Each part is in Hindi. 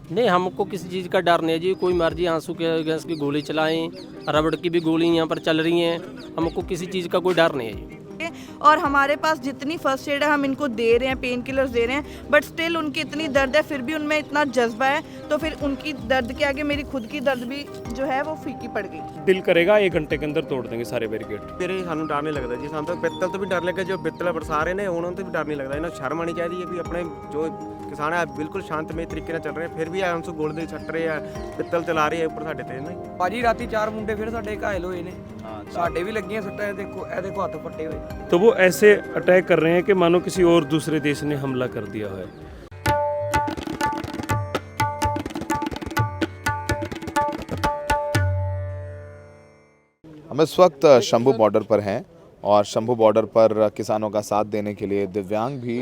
नहीं, हमको किसी चीज़ का डर नहीं है जी। कोई मर्जी आंसू के गैस की गोली चलाएं, रबड़ की भी गोली यहाँ पर चल रही हैं। हमको किसी चीज़ का कोई डर नहीं है जी। और हमारे पास जितनी फर्स्ट एड है हम इनको दे रहे हैं, पेन किलर्स दे रहे हैं, बट स्टिल उनकी इतनी दर्द है, फिर भी उनमें इतना जज्बा है, तो फिर उनकी दर्द के आगे मेरी खुद की दर्द भी जो है वो फीकी पड़ गई। दिल करेगा 1 घंटे के अंदर तोड़ देंगे सारे बैरिकेड। ਵੀਰੇ ਸਾਨੂੰ ਡਰ ਨਹੀਂ ਲੱਗਦਾ ਜੀ। ਸਾਨੂੰ ਤਾਂ ਪਿੱਤਲ ਤੋਂ ਵੀ ਡਰ ਲੱਗਾ, ਜੋ ਪਿੱਤਲ ਬਰਸਾ ਰਹੇ ਨੇ ਉਹਨਾਂ ਤੋਂ ਵੀ ਡਰ ਨਹੀਂ ਲੱਗਦਾ। ਇਹਨਾਂ ਨੂੰ ਸ਼ਰਮ ਆਉਣੀ ਚਾਹੀਦੀ ਹੈ ਵੀ ਆਪਣੇ ਜੋ ਕਿਸਾਨ ਹੈ ਬਿਲਕੁਲ ਸ਼ਾਂਤਮਈ ਤਰੀਕੇ ਨਾਲ ਚੱਲ ਰਹੇ, ਫਿਰ ਵੀ ਆਂਸੂ ਗੋਲਦੇ ਛੱਟ ਰਹੇ ਆ, ਪਿੱਤਲ ਚਲਾ ਰਹੇ ਆ ਉੱਪਰ ਸਾਡੇ ਤੇ ਨਾ। ਭਾਜੀ ਰਾਤੀ 4 ਮੁੰਡੇ ਫਿਰ ਸਾਡੇ ਘਾਇਲ ਹੋਏ ਨੇ, ਸਾਡੇ ਵੀ ਲੱਗੀਆਂ ਸੱਟਾਂ। ਇਹ ਦੇਖੋ ਹੱਥ ਫੱਟੇ ਹੋਏ। तो वो ऐसे अटैक कर रहे हैं कि मानो किसी और दूसरे देश ने हमला कर दिया है। हम इस वक्त शंभू बॉर्डर पर हैं और शंभू बॉर्डर पर किसानों का साथ देने के लिए दिव्यांग भी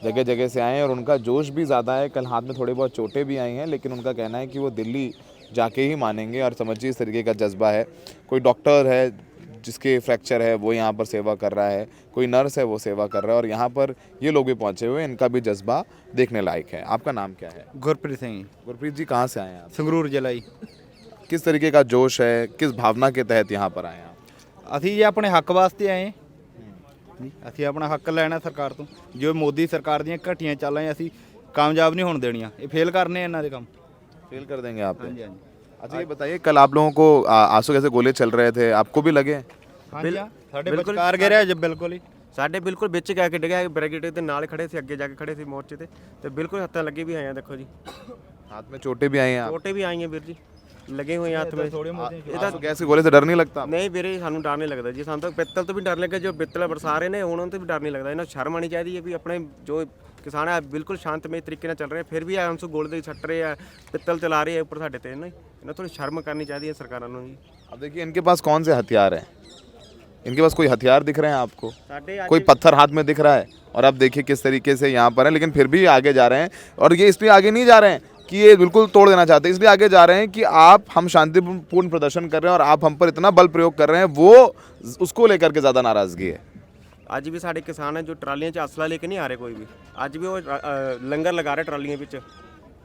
जगह जगह से आए हैं और उनका जोश भी ज़्यादा है। कल हाथ में थोड़ी बहुत चोटें भी आई हैं, लेकिन उनका कहना है कि वो दिल्ली जाके ही मानेंगे। और समझिए इस तरीके का जज्बा है। कोई डॉक्टर है जिसके फ्रैक्चर है वो यहाँ पर सेवा कर रहा है, कोई नर्स है वो सेवा कर रहा है, और यहाँ पर ये लोग भी पहुँचे हुए हैं। इनका भी जज्बा देखने लायक है। आपका नाम क्या है? गुरप्रीत सिंह, गुरप्रीत जी, कहाँ से आए हैं आप? संगरूर जिला ही। किस तरीके का जोश है, किस भावना के तहत यहाँ पर आए हैं आप? ਅਸੀਂ ਜੀ ਆਪਣੇ ਹੱਕ ਵਾਸਤੇ ਆਏ ਜੀ। ਅਸੀਂ ਆਪਣਾ ਹੱਕ ਲੈਣਾ ਸਰਕਾਰ ਤੋਂ। ਜੋ ਮੋਦੀ ਸਰਕਾਰ ਦੀਆਂ ਘਟੀਆਂ ਚਾਲਾਂ ਅਸੀਂ ਕਾਮਯਾਬ नहीं होने देनियां। ये फेल करने हैं इन्हां दे काम। फेल कर देंगे आप? हाँ जी, हाँ जी। अच्छा, ये बताइए, कल आप लोगों को आंसू कैसे गोले चल रहे थे, आपको भी लगे? हाँ जी, ਸਾਡੇ ਵਿਚਕਾਰ ਗਿਰਿਆ ਜੀ ਬਿਲਕੁਲ ਹੀ। ਸਾਡੇ ਬਿਲਕੁਲ ਵਿੱਚ ਜਾ ਕੇ ਡਿੱਗਿਆ, ਬੈਰੀਕੇਡ ਦੇ ਨਾਲ ਖੜੇ ਸੀ, ਅੱਗੇ ਜਾ ਕੇ ਖੜੇ ਸੀ ਮੋਰਚੇ ਤੇ ਬਿਲਕੁਲ ਹੱਥਾਂ ਲੱਗੇ ਵੀ ਆਏ ਆ। ਦੇਖੋ ਜੀ, हाथ में चोटें भी आई हैं? ਛੋਟੇ ਵੀ ਆਈ ਹੈ ਵੀਰ ਜੀ, ਲੱਗੇ ਹੋਏ ਹੱਥ ਵਿੱਚ। आंसू गैस के गोले से डर नहीं लगता? ਨਹੀਂ ਵੀਰੇ, ਸਾਨੂੰ ਡਰ ਨਹੀਂ ਲੱਗਦਾ ਜੀ। ਸਾਨੂੰ ਤਾਂ ਪਿੱਤਲ ਤੋਂ ਵੀ ਡਰ ਲੱਗਾ, ਜੋ ਪਿੱਤਲ ਬਰਸਾ ਰਹੇ ਨੇ ਉਹਨਾਂ ਤੋਂ ਵੀ ਡਰ ਨਹੀਂ ਲੱਗਦਾ। ਇਹਨਾਂ ਨੂੰ ਸ਼ਰਮ ਆਉਣੀ ਚਾਹੀਦੀ ਹੈ ਵੀ ਆਪਣੇ ਜੋ ਕਿਸਾਨ ਹੈ ਬਿਲਕੁਲ ਸ਼ਾਂਤਮਈ ਤਰੀਕੇ ਨਾਲ ਚੱਲ ਰਹੇ, ਫਿਰ ਵੀ ਆਂਸੂ ਗੋਲਦੇ ਛੱਟ ਰਹੇ ਆ, ਪਿੱਤਲ ਚਲਾ ਰਹੇ ਆ ਉੱਪਰ ਸਾਡੇ ਤੇ ਨਾ। ਇਹਨਾਂ ਥੋੜੀ ਸ਼ਰਮ ਕਰਨੀ ਚਾਹੀਦੀ ਹੈ ਸਰਕਾਰਾਂ ਨੂੰ ਜੀ। अब देखिए, इनके पास कौन से हथियार हैं? इनके पास कोई हथियार दिख रहे हैं आपको? ਸਾਡੇ कोई पत्थर हाथ में दिख रहा है? और आप देखिए किस तरीके से यहाँ पर है, लेकिन फिर भी आगे जा रहे हैं। और ये इसलिए आगे नहीं जा रहे हैं कि ये बिल्कुल तोड़ देना चाहते हैं, इसलिए आगे जा रहे हैं कि हम शांतिपूर्ण प्रदर्शन कर रहे हैं और आप हम पर इतना बल प्रयोग कर रहे हैं, वो उसको लेकर के ज़्यादा नाराज़गी है। ਅੱਜ ਵੀ ਸਾਡੇ ਕਿਸਾਨ ਹੈ ਜੋ ਟਰਾਲੀਆਂ 'ਚ ਅਸਲਾ ਲੈ ਕੇ ਨਹੀਂ ਆ ਰਹੇ ਕੋਈ ਵੀ। ਅੱਜ ਵੀ ਉਹ ਲੰਗਰ ਲਗਾ ਰਹੇ ਟਰਾਲੀਆਂ ਵਿੱਚ।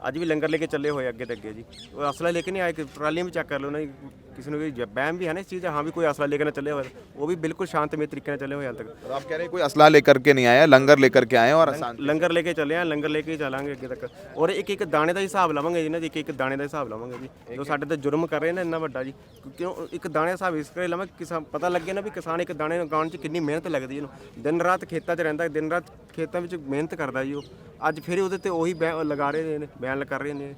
ਅੱਜ ਵੀ ਲੰਗਰ ਲੈ ਕੇ ਚੱਲੇ ਹੋਏ ਅੱਗੇ ਤੇ ਅੱਗੇ ਜੀ। ਉਹ ਅਸਲਾ ਲੈ ਕੇ ਨਹੀਂ ਆਏ ਕਿ ਟਰਾਲੀਆਂ ਵੀ ਚੈੱਕ ਕਰ ਲਓ ਨਾ। ਕਿਸੇ ਨੂੰ ਵੀ ਵਹਿਮ ਵੀ ਹੈ ਨਾ ਇਸ ਚੀਜ਼ ਦਾ, ਹਾਂ ਵੀ ਕੋਈ ਅਸਲਾ ਲੈ ਕੇ ਨਾ ਚੱਲੇ ਹੋਏ, ਉਹ ਵੀ ਬਿਲकुल शांतमय तरीके ਨਾਲ ਚੱਲੇ ਹੋਏ ਹਾਲ तक। और आप कह रहे हैं कोई असला लेकर के नहीं आया, लंगर लेकर के आए हैं और ਲੰਗਰ ਲੈ ਕੇ ਚੱਲੇ ਆ, ਲੰਗਰ ਲੈ ਕੇ ਹੀ ਚੱਲਾਂਗੇ ਅੱਗੇ ਤੱਕ। ਔਰ ਇੱਕ ਇੱਕ ਦਾਣੇ ਦਾ ਹਿਸਾਬ ਲਵਾਂਗੇ ਜੀ ਨਾ, ਇੱਕ ਇੱਕ ਦਾਣੇ ਦਾ ਹਿਸਾਬ ਲਵਾਂਗੇ ਜੀ। ਜੋ ਸਾਡੇ ਤੇ ਜੁਰਮ ਕਰ ਰਹੇ ਨੇ ਇੰਨਾ ਵੱਡਾ ਜੀ, ਕਿਉਂ ਇੱਕ ਦਾਣੇ ਦਾ ਹਿਸਾਬ ਇਸ ਕਰਕੇ ਲਵਾਂਗੇ ਕਿਸਾਨ ਪਤਾ ਲੱਗੇ ਨਾ ਵੀ ਕਿਸਾਨ ਇੱਕ ਦਾਣੇ ਨੂੰ ਉਗਾਉਣ 'ਚ ਕਿੰਨੀ ਮਿਹਨਤ ਲੱਗਦੀ ਇਹਨੂੰ। ਦਿਨ ਰਾਤ ਖੇਤਾਂ 'ਚ ਰਹਿੰਦਾ, ਦਿਨ ਰਾਤ ਖੇਤਾਂ ਵਿੱਚ ਮਿਹਨਤ ਕਰਦਾ ਜੀ ਉਹ। ਅੱਜ ਫਿਰ ਉਹਦੇ ਤੇ ਉਹੀ ਲਗਾ ਰਹੇ ਨੇ, ਬਿਆਨ ਕਰ ਰਹੇ ਨੇ।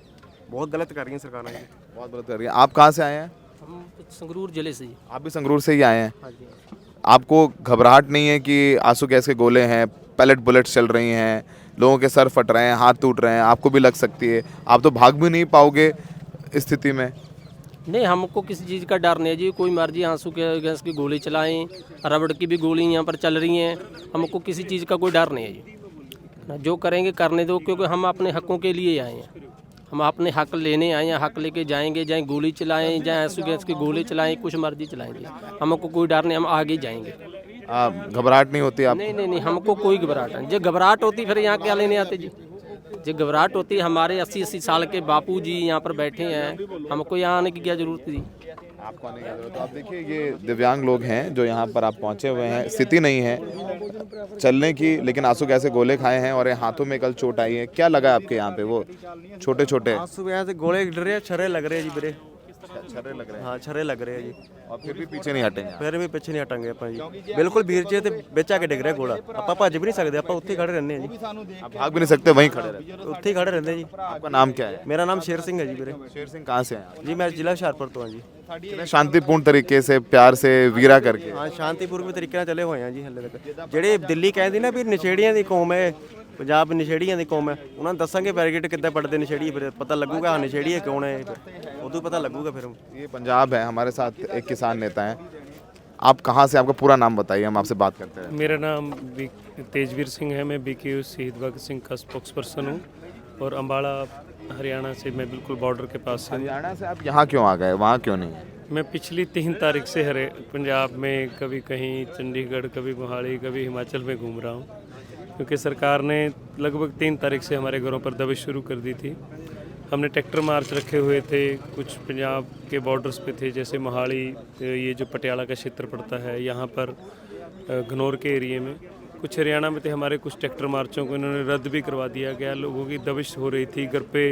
बहुत गलत कर रही हैं सरकारें जी, बहुत गलत कर रही है। आप कहाँ से आए हैं? हम संगरूर जिले से ही। आप भी संगरूर से ही आए हैं? हाँ जी। आपको घबराहट नहीं है कि आंसू गैस के गोले हैं, पैलेट बुलेट्स चल रही हैं, लोगों के सर फट रहे हैं, हाथ टूट रहे हैं, आपको भी लग सकती है? आप तो भाग भी नहीं पाओगे इस स्थिति में। नहीं, हमको किसी चीज़ का डर नहीं है जी। कोई मर्जी आंसू के गैस की गोली चलाएं, रबड़ की भी गोली यहाँ पर चल रही हैं। हमको किसी चीज़ का कोई डर नहीं है जी। जो करेंगे करने दो, क्योंकि हम अपने हकों के लिए आए हैं। हम अपने हक लेने आए हैं, हक लेके जाएंगे। चाहे गोली चलाएं, चाहे आंसू गैस की गोली चलाएं, कुछ मर्जी चलाएंगे, हमको कोई डर नहीं, हम आगे जाएंगे। घबराहट नहीं होती आप? नहीं नहीं नहीं, हमको कोई घबराहट नहीं। जो घबराहट होती फिर यहाँ क्या लेने आते जी। जो घबराहट होती है, हमारे 80-80 साल के बापू जी यहाँ पर बैठे हैं, हमको यहाँ आने की क्या ज़रूरत थी? आपको आने की जरूरत। आप देखिए, ये दिव्यांग लोग हैं जो यहाँ पर आप पहुँचे हुए हैं। स्थिति नहीं है चलने की, लेकिन आंसू गैस के गोले खाए हैं और हाथों में कल चोट आई है। क्या लगा आपके यहाँ पे? वो छोटे छोटे आंसू यहाँ से गोले गिर रहे हैं, छर्रे लग रहे हैं जी ਵੀਰੇ। छर्रे लग रहे हैं? हाँ, छर्रे लग रहे हैं जी। और फिर भी पीछे नहीं हटेंगे? ਫਿਰ ਵੀ ਪਿੱਛੇ ਨਹੀਂ ਹਟਾਂਗੇ ਆਪਾਂ ਜੀ। ਬਿਲਕੁਲ ਵੀਰ ਜੀ ਤੇ ਵਿੱਚ ਆ ਕੇ ਡਿੱਗ ਰਿਹਾ ਗੋਲਾ। ਆਪਾਂ ਭੱਜ ਵੀ ਨਹੀਂ ਸਕਦੇ, ਆਪਾਂ ਉੱਥੇ ਹੀ ਖੜੇ ਰਹਿੰਦੇ ਹਾਂ ਜੀ। आप भाग भी नहीं सकते, वहीं खड़े रहते? ਉੱਥੇ ਹੀ ਖੜੇ ਰਹਿੰਦੇ ਜੀ। आपका नाम क्या है? ਮੇਰਾ ਨਾਮ ਸ਼ੇਰ ਸਿੰਘ ਹੈ ਜੀ ਵੀਰੇ। शेर सिंह, कहाँ से हैं आप? ਜੀ ਮੈਂ ਜ਼ਿਲ੍ਹਾ ਹੁਸ਼ਿਆਰਪੁਰ ਤੋਂ ਹਾਂ ਜੀ। कितने शांतिपूर्ण तरीके से, प्यार से, वीरा करके। ਹਾਂ, ਸ਼ਾਂਤੀਪੂਰਵਕ ਤਰੀਕੇ ਨਾਲ ਚੱਲੇ ਹੋਏ ਆ ਜੀ ਹੱਲੇ ਤੱਕ। ਜਿਹੜੇ ਦਿੱਲੀ ਕਹਿੰਦੀ ਨਾ ਵੀ ਨਸ਼ੇੜੀਆਂ ਦੀ ਕੌਮ ਹੈ, ਪੰਜਾਬ ਨਸ਼ੇੜੀਆਂ ਦੀ ਕੌਮ ਹੈ, ਉਹਨਾਂ ਨੂੰ ਦੱਸਾਂਗੇ ਬੈਰੀਕੇਡ ਕਿੱਦਾਂ ਪੜਦੇ ਨਸ਼ੇੜੀ, ਫਿਰ ਪਤਾ ਲੱਗੂਗਾ ਹਾਂ ਨਸ਼ੇੜੀ ਕੌਣ ਹੈ, ਉਦੋਂ पता लगूगा फिर। ये पंजाब है, हमारे साथ एक किसान नेता हैं। आप कहाँ से? आपका पूरा नाम बताइए, हम आपसे बात करते हैं। मेरा नाम तेजवीर सिंह है। मैं BKU शहीद भगत सिंह का स्पोक्स पर्सन हूँ और अम्बाड़ा हरियाणा से, मैं बिल्कुल बॉर्डर के पास से। हरियाणा से आप यहाँ क्यों आ गए, वहाँ क्यों नहीं? मैं पिछली 3 तारीख से पंजाब में, कभी कहीं चंडीगढ़, कभी मोहाली, कभी हिमाचल में घूम रहा हूँ, क्योंकि सरकार ने लगभग 3 तारीख से हमारे घरों पर दबिश शुरू कर दी थी। हमने ट्रैक्टर मार्च रखे हुए थे, कुछ पंजाब के बॉर्डर्स पे थे, जैसे मोहाली, ये जो पटियाला का क्षेत्र पड़ता है, यहाँ पर घनौर के एरिए में, कुछ हरियाणा में थे। हमारे कुछ ट्रैक्टर मार्चों को इन्होंने रद्द भी करवा दिया गया। लोगों की दबिश हो रही थी, घर पे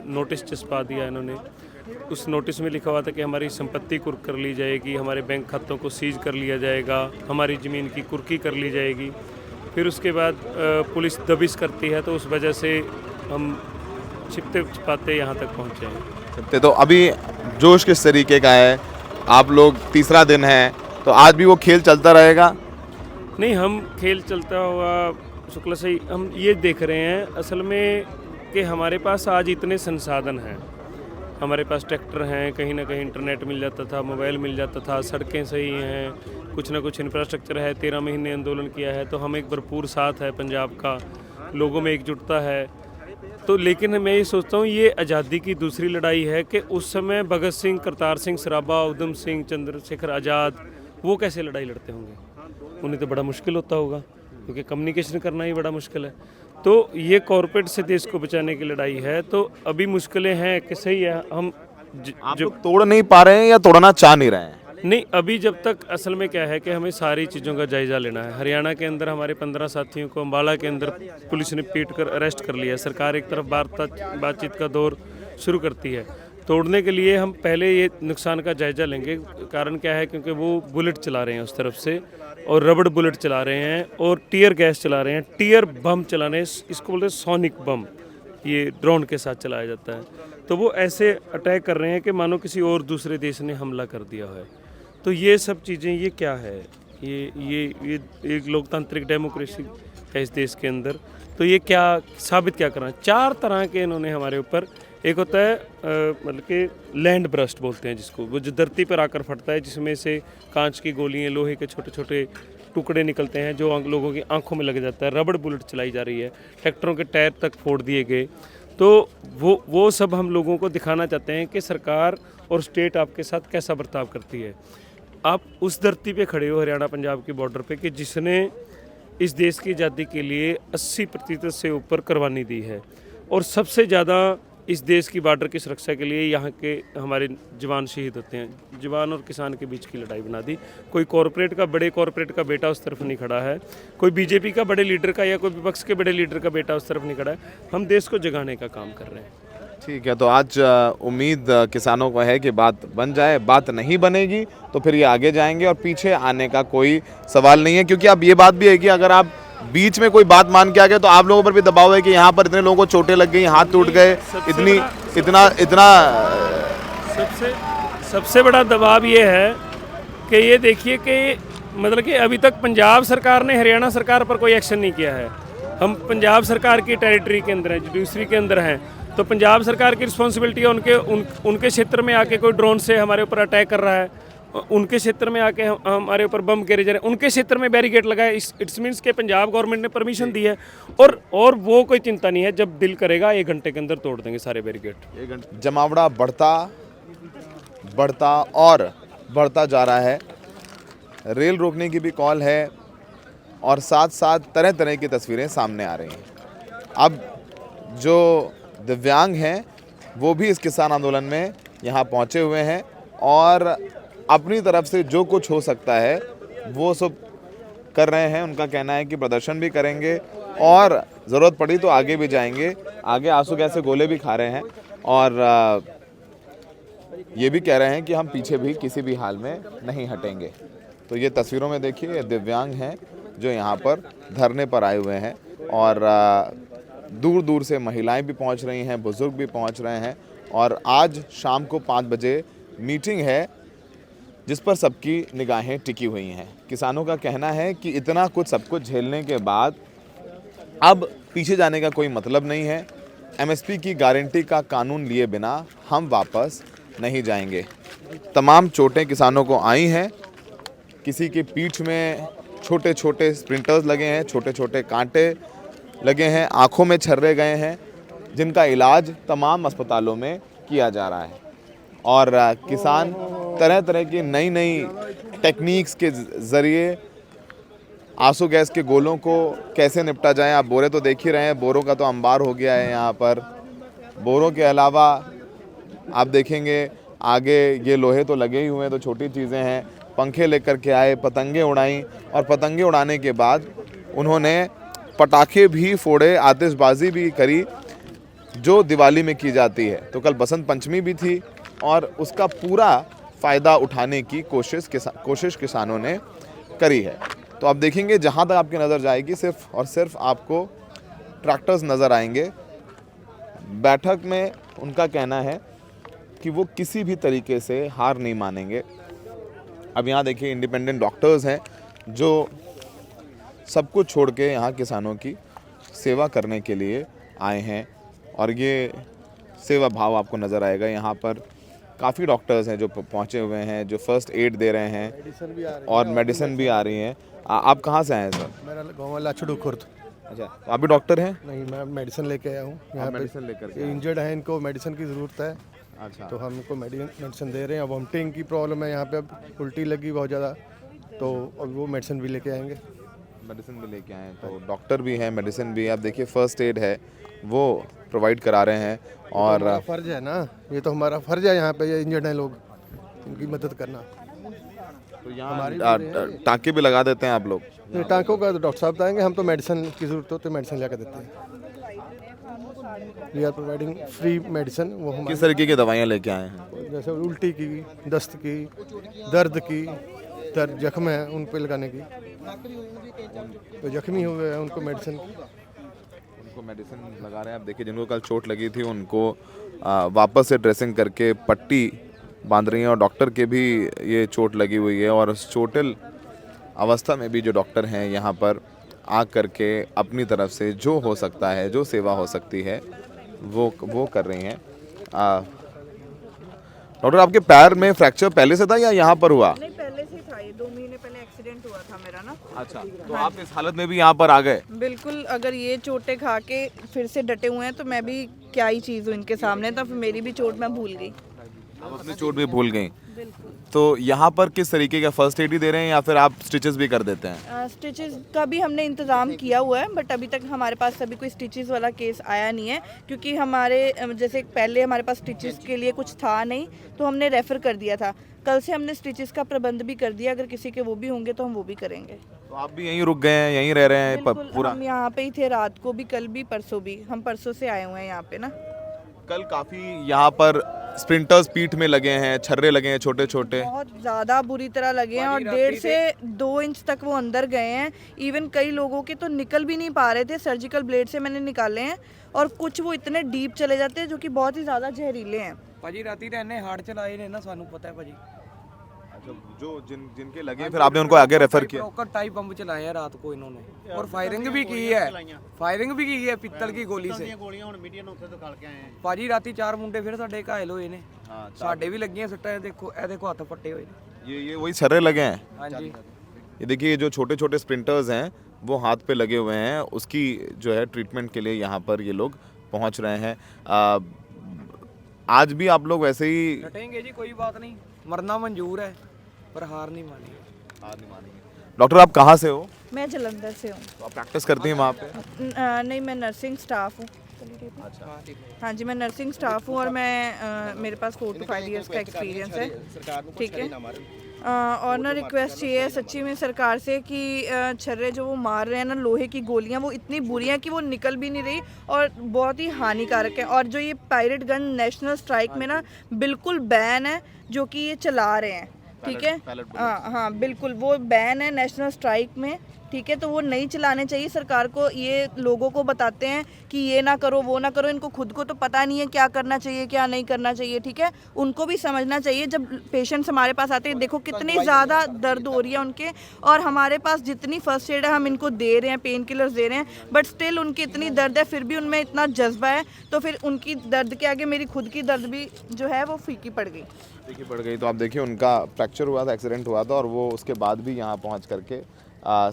नोटिस चिपका दिया इन्होंने। उस नोटिस में लिखा हुआ था कि हमारी संपत्ति कुर्क कर ली जाएगी, हमारे बैंक खातों को सीज कर लिया जाएगा, हमारी ज़मीन की कुर्की कर ली जाएगी। फिर उसके बाद पुलिस दबिश करती है, तो उस वजह से हम छिपते छिपाते यहाँ तक पहुँचे हैं। तो अभी जोश किस तरीके का है? आप लोग तीसरा दिन है, तो आज भी वो खेल चलता रहेगा? नहीं, हम खेल चलता हुआ शुक्ला से हम ये देख रहे हैं असल में कि हमारे पास आज इतने संसाधन हैं। हमारे पास ट्रैक्टर हैं, कहीं ना कहीं इंटरनेट मिल जाता था, मोबाइल मिल जाता था, सड़कें सही हैं, कुछ ना कुछ इंफ्रास्ट्रक्चर है। 13 महीने आंदोलन किया है, तो हम एक भरपूर साथ है पंजाब का, लोगों में एकजुटता है। तो लेकिन मैं ये सोचता हूँ ये आज़ादी की दूसरी लड़ाई है कि उस समय भगत सिंह, करतार सिंह सराभा, उधम सिंह, चंद्रशेखर आज़ाद वो कैसे लड़ाई लड़ते होंगे? उन्हें तो बड़ा मुश्किल होता होगा, क्योंकि कम्युनिकेशन करना ही बड़ा मुश्किल है। तो ये कॉरपोरेट से देश को बचाने की लड़ाई है। तो अभी मुश्किलें हैं कि सही है, हम जो तोड़ नहीं पा रहे हैं या तोड़ना चाह नहीं रहे हैं? नहीं, अभी जब तक असल में क्या है कि हमें सारी चीज़ों का जायज़ा लेना है। हरियाणा के अंदर हमारे 15 साथियों को अम्बाला के अंदर पुलिस ने पीट कर अरेस्ट कर लिया है। सरकार एक तरफ बातचीत का दौर शुरू करती है। तोड़ने के लिए हम पहले ये नुकसान का जायज़ा लेंगे। कारण क्या है, क्योंकि वो बुलेट चला रहे हैं उस तरफ से, और रबड़ बुलेट चला रहे हैं, और टीयर गैस चला रहे हैं, टीयर बम चला रहे हैं। इसको बोलते हैं सोनिक बम, ये ड्रोन के साथ चलाया जाता है। तो वो ऐसे अटैक कर रहे हैं कि मानो किसी और दूसरे देश ने हमला कर दिया है। तो ये सब चीज़ें, ये क्या है, ये एक लोकतांत्रिक डेमोक्रेसी है इस देश के अंदर। तो ये क्या साबित क्या करना? 4 तरह के इन्होंने हमारे ऊपर, एक होता है मतलब कि लैंड ब्रस्ट बोलते हैं जिसको, वो जो धरती पर आकर फटता है, जिसमें से कांच की गोलियां, लोहे के छोटे छोटे टुकड़े निकलते हैं, जो लोगों की आंखों में लग जाता है। रबड़ बुलेट चलाई जा रही है, ट्रैक्टरों के टायर तक फोड़ दिए गए। तो वो सब हम लोगों को दिखाना चाहते हैं कि सरकार और स्टेट आपके साथ कैसा बर्ताव करती है। आप उस धरती पे खड़े हो, हरियाणा पंजाब की बॉर्डर पे, कि जिसने इस देश की आज़ादी के लिए 80% से ऊपर कुर्बानी दी है, और सबसे ज़्यादा इस देश की बॉर्डर की सुरक्षा के लिए यहाँ के हमारे जवान शहीद होते हैं। जवान और किसान के बीच की लड़ाई बना दी। कोई कॉरपोरेट का, बड़े कॉरपोरेट का बेटा उस तरफ नहीं खड़ा है, कोई बीजेपी का बड़े लीडर का या कोई विपक्ष के बड़े लीडर का बेटा उस तरफ नहीं खड़ा है। हम देश को जगाने का काम कर रहे हैं। ठीक है, तो आज उम्मीद किसानों को है कि बात बन जाए। बात नहीं बनेगी तो फिर ये आगे जाएंगे, और पीछे आने का कोई सवाल नहीं है। क्योंकि अब ये बात भी है कि अगर आप बीच में कोई बात मान के आ गए तो आप लोगों पर भी दबाव है कि यहाँ पर इतने लोगों को चोटें लग गई, हाथ टूट गए, इतना सबसे बड़ा दबाव ये है कि ये देखिए कि मतलब कि अभी तक पंजाब सरकार ने हरियाणा सरकार पर कोई एक्शन नहीं किया है। हम पंजाब सरकार की टेरिटरी के अंदर हैं, जुडिशरी के अंदर हैं, तो पंजाब सरकार की रिस्पॉन्सिबिलिटी है उनके क्षेत्र में आके कोई ड्रोन से हमारे ऊपर अटैक कर रहा है, उनके क्षेत्र में आके हमारे ऊपर बम गिरे जा रहे हैं, उनके क्षेत्र में बैरिकेड लगाए। इट्स मीन्स के पंजाब गवर्नमेंट ने परमिशन दी है, और वो कोई चिंता नहीं है। जब दिल करेगा 1 घंटे के अंदर तोड़ देंगे सारे बैरिकेड। जमावड़ा बढ़ता और बढ़ता जा रहा है। रेल रोकने की भी कॉल है, और साथ साथ तरह तरह की तस्वीरें सामने आ रही हैं। अब जो दिव्यांग हैं वो भी इस किसान आंदोलन में यहाँ पहुँचे हुए हैं, और अपनी तरफ से जो कुछ हो सकता है वो सब कर रहे हैं। उनका कहना है कि प्रदर्शन भी करेंगे, और ज़रूरत पड़ी तो आगे भी जाएंगे। आगे आंसू गैस से गोले भी खा रहे हैं, और ये भी कह रहे हैं कि हम पीछे भी किसी भी हाल में नहीं हटेंगे। तो ये तस्वीरों में देखिए, ये दिव्यांग हैं जो यहाँ पर धरने पर आए हुए हैं, और दूर दूर से महिलाएं भी पहुँच रही हैं, बुजुर्ग भी पहुँच रहे हैं। और आज शाम को 5 बजे मीटिंग है जिस पर सबकी निगाहें टिकी हुई हैं। किसानों का कहना है कि इतना कुछ सब कुछ झेलने के बाद अब पीछे जाने का कोई मतलब नहीं है। एमएसपी की गारंटी का कानून लिए बिना हम वापस नहीं जाएंगे। तमाम चोटें किसानों को आई हैं। किसी की पीठ में छोटे छोटे स्प्लिंटर्स लगे हैं, छोटे छोटे कांटे लगे हैं, आँखों में छर्रे गए हैं, जिनका इलाज तमाम अस्पतालों में किया जा रहा है। और किसान तरह तरह की नई नई टेक्निक्स के ज़रिए आंसू गैस के गोलों को कैसे निपटा जाए। आप बोरे तो देख ही रहे हैं, बोरों का तो अंबार हो गया है यहाँ पर। बोरों के अलावा आप देखेंगे आगे ये लोहे तो लगे ही हुए हैं, तो छोटी चीज़ें हैं। पंखे लेकर के आए, पतंगे उड़ाई, और पतंगे उड़ाने के बाद उन्होंने पटाखे भी फोड़े, आतिशबाजी भी करी जो दिवाली में की जाती है। तो कल बसंत पंचमी भी थी और उसका पूरा फ़ायदा उठाने की कोशिश किसानों ने करी है। तो आप देखेंगे जहाँ तक आपकी नज़र जाएगी सिर्फ और सिर्फ आपको ट्रैक्टर्स नज़र आएंगे। बैठक में उनका कहना है कि वो किसी भी तरीके से हार नहीं मानेंगे। अब यहाँ देखिए इंडिपेंडेंट डॉक्टर्स हैं जो सब कुछ छोड़ के यहाँ किसानों की सेवा करने के लिए आए हैं, और ये सेवा भाव आपको नज़र आएगा। यहाँ पर काफ़ी डॉक्टर्स हैं जो पहुँचे हुए हैं, जो फर्स्ट एड दे रहे हैं और मेडिसिन भी आ रही हैं। आप कहाँ से आए हैं सर? मेरा गाँव है लाछड़ू खुर्द। अच्छा, तो आप भी डॉक्टर हैं? नहीं, मैं मेडिसिन लेके आया हूँ यहाँ पे। मेडिसिन लेकर के इंजर्ड है, इनको मेडिसिन की ज़रूरत है। अच्छा, तो हम इनको मेडिसिन दे रहे हैं। वॉमिटिंग की प्रॉब्लम है यहाँ पे, अब उल्टी लगी बहुत ज़्यादा, तो अब वो मेडिसिन भी लेके आएंगे। मेडिसिन भी लेके आए, तो डॉक्टर भी हैं, मेडिसिन भी। आप देखिए फर्स्ट एड है वो प्रोवाइड करा रहे हैं, और हमारा फ़र्ज़ है ना, ये तो हमारा फ़र्ज़ है यहाँ पे, ये इंजर्ड हैं लोग, इनकी मदद करना। तो यहाँ टाँके भी लगा देते हैं आप लोग? नहीं, टाँकों का तो डॉक्टर साहब बताएंगे, हम तो मेडिसिन की ज़रूरत हो तो मेडिसिन लेकर देते हैं। We are providing free medicine. वो हम किस तरीके की दवाइयाँ लेके आए हैं? जैसे उल्टी की, दस्त की, दर्द की, जख्म है उन पे लगाने की, तो जख्मी हुए हैं उनको मेडिसिन लगा रहे हैं। आप देखिए जिनको कल चोट लगी थी उनको वापस से ड्रेसिंग करके पट्टी बांध रही हैं, और डॉक्टर के भी ये चोट लगी हुई है, और चोटिल अवस्था में भी जो डॉक्टर हैं यहाँ पर आ करके अपनी तरफ से जो हो सकता है, जो सेवा हो सकती है वो कर रही हैं। डॉक्टर, आपके पैर में फ्रैक्चर पहले से था या यहाँ पर हुआ? नहीं, पहले से था, ये 2 महीने पहले एक्सीडेंट हुआ था मेरा ना। अच्छा, तो आप इस हालत में भी यहाँ पर आ गए? बिल्कुल, अगर ये चोटें खा के फिर से डटे हुए हैं तो मैं भी क्या ही चीज़ हूँ इनके सामने, तो फिर मेरी भी चोट मैं भूल गई। आप अपनी चोट भी भूल गई। तो यहाँ पर किस तरीके का फर्स्ट एड ही दे रहे हैं या फिर आप स्टिचेस भी कर देते हैं? स्टिचेस का भी हमने इंतज़ाम किया हुआ है, बट अभी तक हमारे पास अभी कोई स्टिचेस वाला केस आया नहीं है, क्योंकि हमारे जैसे पहले हमारे पास स्टिचेस के लिए कुछ था नहीं, तो हमने रेफ़र कर दिया था। कल से हमने स्टिचेस का प्रबंध भी कर दिया, अगर किसी के वो भी होंगे तो हम वो भी करेंगे। तो आप भी यहीं रुक गए हैं, यहीं रह रहे हैं पूरा? हम यहाँ पे ही थे, रात को भी, कल भी, परसों भी। हम परसों से आए हुए हैं यहाँ पे ना। कल काफ़ी यहाँ पर स्प्रिंटर्स पीठ में लगे हैं, छर्रे लगे हैं छोटे छोटे, बहुत ज़्यादा बुरी तरह लगे हैं, और 1.5 से 2 इंच तक वो अंदर गए हैं। इवन कई लोगों के तो निकल भी नहीं पा रहे थे, सर्जिकल ब्लेड से मैंने निकाले हैं, और कुछ वो इतने डीप चले जाते हैं जो कि बहुत ही ज़्यादा जहरीले हैं। ਭਾਜੀ ਰਾਤੀ ਤਾਂ ਇੰਨੇ ਹਾਰਡ ਚਲਾਏ ਨੇ ਨਾ, ਸਾਨੂੰ ਪਤਾ ਹੈ ਭਾਜੀ। जो जिनके लगे फिर आपने उनको आगे रेफर किया? प्रॉपर टाइप बम चलाए हैं रात को इन्होंने, और फायरिंग भी की है पित्तल की गोली से। ਭਾਜੀ ਰਾਤੀ 4 ਮੁੰਡੇ ਫਿਰ ਸਾਡੇ ਘਾਇਲ ਹੋਏ ਨੇ, ਸਾਡੇ ਵੀ ਲੱਗੀਆਂ ਸੱਟਾਂ। ਇਹ ਦੇਖੋ ਹੱਥ ਫੱਟੇ ਹੋਏ ਨੇ। ये वही छर्रे लगे हैं? हाँ जी, ये देखिए जो छोटे छोटे स्प्रिंटर्स हैं वो हाथ पे लगे हुए हैं, उसकी जो है ट्रीटमेंट के लिए यहाँ पर ये लोग पहुँच रहे हैं। आज भी आप लोग वैसे ही डटेंगे जी, कोई बात नहीं, मरना मंजूर है पर हार नहीं मानेंगे। डॉक्टर आप कहाँ से हो? मैं जलंधर से हूँ। तो आप प्रैक्टिस करती हैं वहाँ पे? नहीं, मैं नर्सिंग स्टाफ हूँ। हाँ जी, मैं नर्सिंग स्टाफ हूँ, और मैं मेरे पास 4 to 5 इयर्स का एक्सपीरियंस है, ठीक है। और ना रिक्वेस्ट ये है सच्ची में सरकार से कि छर्रे जो वो मार रहे हैं ना, लोहे की गोलियाँ, वो इतनी बुरी हैं कि वो निकल भी नहीं रही, और बहुत ही हानिकारक है। और जो ये पायरेट गन नेशनल स्ट्राइक में ना बिल्कुल बैन है, जो कि ये चला रहे हैं, ठीक है। हाँ बिल्कुल, वो बैन है नेशनल स्ट्राइक में, ठीक है। तो वो नहीं चलाने चाहिए। सरकार को ये लोगों को बताते हैं कि ये ना करो, वो ना करो, इनको खुद को तो पता नहीं है क्या करना चाहिए क्या नहीं करना चाहिए, ठीक है। उनको भी समझना चाहिए। जब पेशेंट्स हमारे पास आते हैं, देखो कितनी ज़्यादा दर्द हो रही है उनके, और हमारे पास जितनी फर्स्ट एड है हम इनको दे रहे हैं, पेन किलर्स दे रहे हैं, बट स्टिल उनकी इतनी दर्द है, फिर भी उनमें इतना जज्बा है, तो फिर उनकी दर्द के आगे मेरी खुद की दर्द भी जो है वो फीकी पड़ गई। तो आप देखिए उनका फ्रैक्चर हुआ था, एक्सीडेंट हुआ था, और वो उसके बाद भी यहाँ पहुँच करके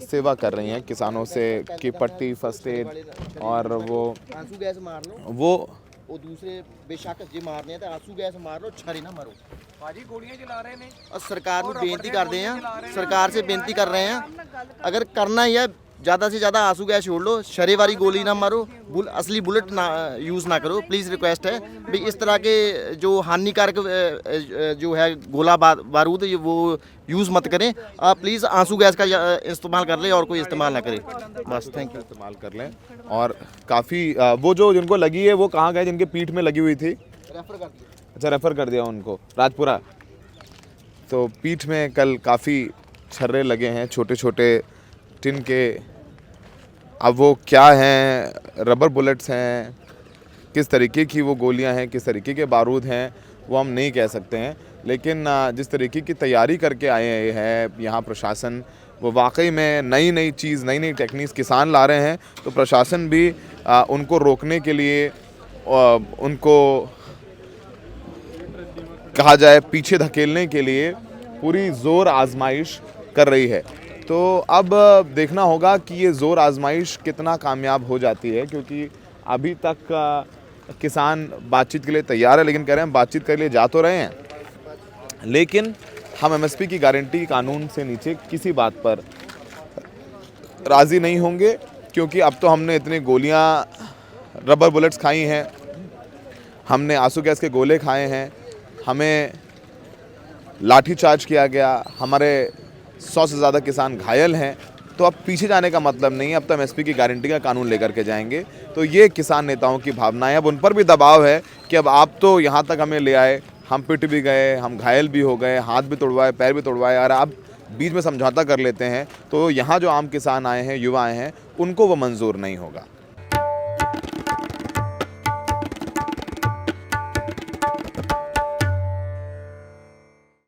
सेवा कर रही हैं किसानों से, की पट्टी, फर्स्ट एड, और आंसू गैस मार लो, वो दूसरे बेशक जे मारने हैं तो आंसू गैस मार लो, छरे ना मारो। भाजी गोलियां चला रहे ने, और सरकार को बेनती करते हैं, सरकार से बेनती कर रहे हैं, अगर करना ही है ज़्यादा से ज़्यादा आंसू गैस छोड़ लो, शरे वाली गोली ना मारो, असली बुलेट ना यूज़ ना करो, प्लीज़ रिक्वेस्ट है भाई। इस तरह के जो हानिकारक जो है गोला बारूद वो यूज़ मत करें आप, प्लीज़ आंसू गैस का इस्तेमाल कर लें और कोई इस्तेमाल ना करें, बस थैंक यू। इस्तेमाल कर लें। और काफ़ी वो जो जिनको लगी है वो कहाँ गए, जिनके पीठ में लगी हुई थी? रेफर कर दिया। अच्छा, रेफ़र कर दिया उनको राजपुरा। तो पीठ में कल काफ़ी छर्रे लगे हैं, छोटे छोटे टिन के। अब वो क्या हैं, रबर बुलेट्स हैं, किस तरीके की वो गोलियां हैं, किस तरीके के बारूद हैं, वो हम नहीं कह सकते हैं। लेकिन जिस तरीके की तैयारी करके आए हैं यहाँ प्रशासन, वो वाकई में नई नई चीज़, नई नई टेक्निक्स किसान ला रहे हैं। तो प्रशासन भी उनको रोकने के लिए, उनको कहा जाए पीछे धकेलने के लिए पूरी ज़ोर आजमाइश कर रही है। तो अब देखना होगा कि ये ज़ोर आजमाइश कितना कामयाब हो जाती है, क्योंकि अभी तक किसान बातचीत के लिए तैयार है, लेकिन कह रहे हैं बातचीत के लिए जा तो रहे हैं, लेकिन हम एमएसपी की गारंटी कानून से नीचे किसी बात पर राज़ी नहीं होंगे। क्योंकि अब तो हमने इतनी गोलियां, रबर बुलेट्स खाई हैं, हमने आंसू गैस के गोले खाए हैं, हमें लाठीचार्ज किया गया, हमारे 100 से ज़्यादा किसान घायल हैं। तो अब पीछे जाने का मतलब नहीं है, अब तो एमएसपी की गारंटी का कानून लेकर के जाएंगे। तो ये किसान नेताओं की भावनाएं, अब उन पर भी दबाव है कि अब आप तो यहाँ तक हमें ले आए, हम पिट भी गए, हम घायल भी हो गए, हाथ भी तोड़वाए, पैर भी तोड़वाए, और आप बीच में समझौता कर लेते हैं। तो यहाँ जो आम किसान आए हैं, युवा आए हैं, उनको वो मंजूर नहीं होगा।